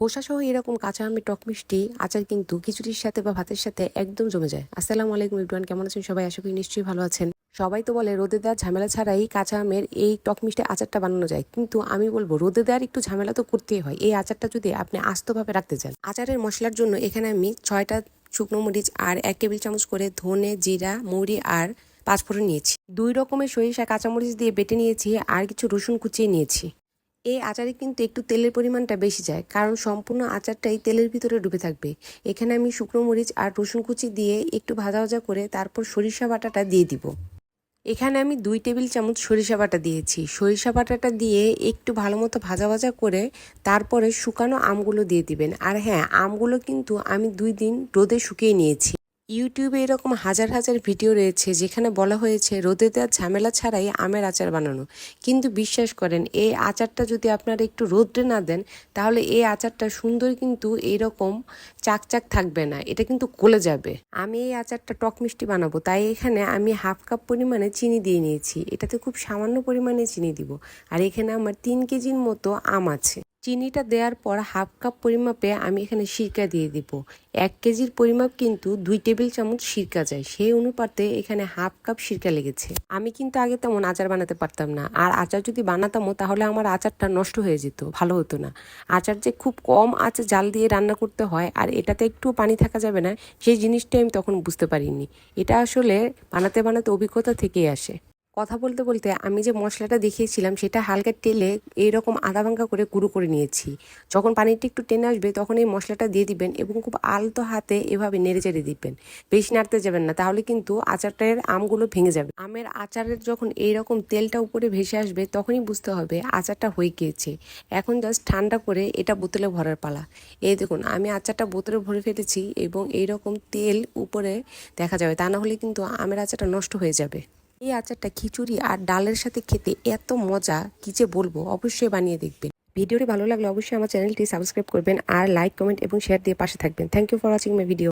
খোসাসহ এরকম কাঁচা আমের টক মিষ্টি আচার কিন্তু খিচুড়ির সাথে বা ভাতের সাথে একদম জমে যায়। আসসালামু আলাইকুম এভরিওয়ান, কেমন আছেন সবাই? আশা করি নিশ্চয়ই ভালো আছেন। সবাই তো বলে রোদে দেওয়ার ঝামেলা ছাড়াই কাঁচা আমের এই টক মিষ্টি আচারটা বানানো যায়, কিন্তু আমি বলবো রোদে দেওয়ার একটু ঝামেলা তো করতেই হয় এই আচারটা যদি আপনি আস্তভাবে রাখতে চান। আচারের মশলার জন্য এখানে আমি 6টা শুকনো মরিচ আর 1 টেবিল চামচ করে ধনে, জিরা, মৌরি আর পাঁচফোড়ন নিয়েছি। 2 রকমের সরিষা কাঁচামরিচ দিয়ে বেটে নিয়েছি আর কিছু রসুন কুচিয়ে নিয়েছি। এই আচারে কিন্তু একটু তেলের পরিমাণটা বেশি যায়, কারণ সম্পূর্ণ আচারটাই তেলের ভিতরে ডুবে থাকবে। এখানে আমি শুকনো মরিচ আর রসুন কুচি দিয়ে একটু ভাজা ভাজা করে তারপর সরিষা বাটাটা দিয়ে দিব। এখানে আমি 2 টেবিল চামচ সরিষা বাটা দিয়েছি। সরিষা বাটাটা দিয়ে একটু ভালো মতো ভাজা ভাজা করে তারপরে শুকানো আমগুলো দিয়ে দিবেন। আর হ্যাঁ, আমগুলো কিন্তু আমি 2 দিন রোদে শুকিয়ে নিয়েছি। ইউটিউবে এরকম হাজার হাজার ভিডিও রয়েছে যেখানে বলা হয়েছে রোদে দেওয়ার ঝামেলা ছাড়াই আমের আচার বানানো, কিন্তু বিশ্বাস করেন এই আচারটা যদি আপনারা একটু রোদে না দেন তাহলে এই আচারটা সুন্দর কিন্তু এইরকম চাকচাক থাকবে না, এটা কিন্তু গলে যাবে। আমি এই আচারটা টক মিষ্টি বানাবো, তাই এখানে আমি হাফ কাপ পরিমাণে চিনি দিয়ে নিয়েছি। এটাতে খুব সামান্য পরিমাণে চিনি দিব। আর এখানে আমার 3 কেজির মতো আম আছে। চিনিটা দেওয়ার পর হাফ কাপ পরিমাপে আমি এখানে সিরকা দিয়ে দিব। 1 কেজির পরিমাপ কিন্তু 2 টেবিল চামচ সিরকা যায়, সেই অনুপাতে এখানে হাফ কাপ সিরকা লেগেছে। আমি কিন্তু আগে তেমন আচার বানাতে পারতাম না, আর আচার যদি বানাতামও তাহলে আমার আচারটা নষ্ট হয়ে যেত, ভালো হতো না। আচার যে খুব কম আছে জাল দিয়ে রান্না করতে হয় আর এটাতে একটু পানি থাকা যাবে না, সেই জিনিসটাই আমি তখন বুঝতে পারিনি। এটা আসলে বানাতে বানাতে অভিজ্ঞতা থেকেই আসে। কথা বলতে বলতে আমি যে মশলাটা দেখিয়েছিলাম সেটা হালকা তেলে এইরকম আধা ভাঙ্গা করে গুঁড়ো করে নিয়েছি। যখন পানিটা একটু টেনে আসবে তখন এই মশলাটা দিয়ে দিবেন এবং খুব আলতো হাতে এভাবে নেড়ে চেড়ে দিবেন। বেশি নাড়তে যাবেন না, তাহলে কিন্তু আচারটার আমগুলো ভেঙে যাবে। আমের আচারের যখন এইরকম তেলটা উপরে ভেসে আসবে তখনই বুঝতে হবে আচারটা হয়ে গিয়েছে। এখন জাস্ট ঠান্ডা করে এটা বোতলে ভরার পালা। এই দেখুন, আমি আচারটা বোতলে ভরে ফেলেছি এবং এইরকম তেল উপরে দেখা যাবে, তা না হলে কিন্তু আমের আচারটা নষ্ট হয়ে যাবে। এই আচারটা খিচুড়ি আর ডালের সাথে খেতে এত মজা, কি যে বলবো, অবশ্যই বানিয়ে দেখবেন। ভিডিওটি ভালো লাগলে অবশ্যই আমার চ্যানেলটি সাবস্ক্রাইব করবেন আর লাইক, কমেন্ট এবং শেয়ার দিয়ে পাশে থাকবেন। Thank you for watching my video.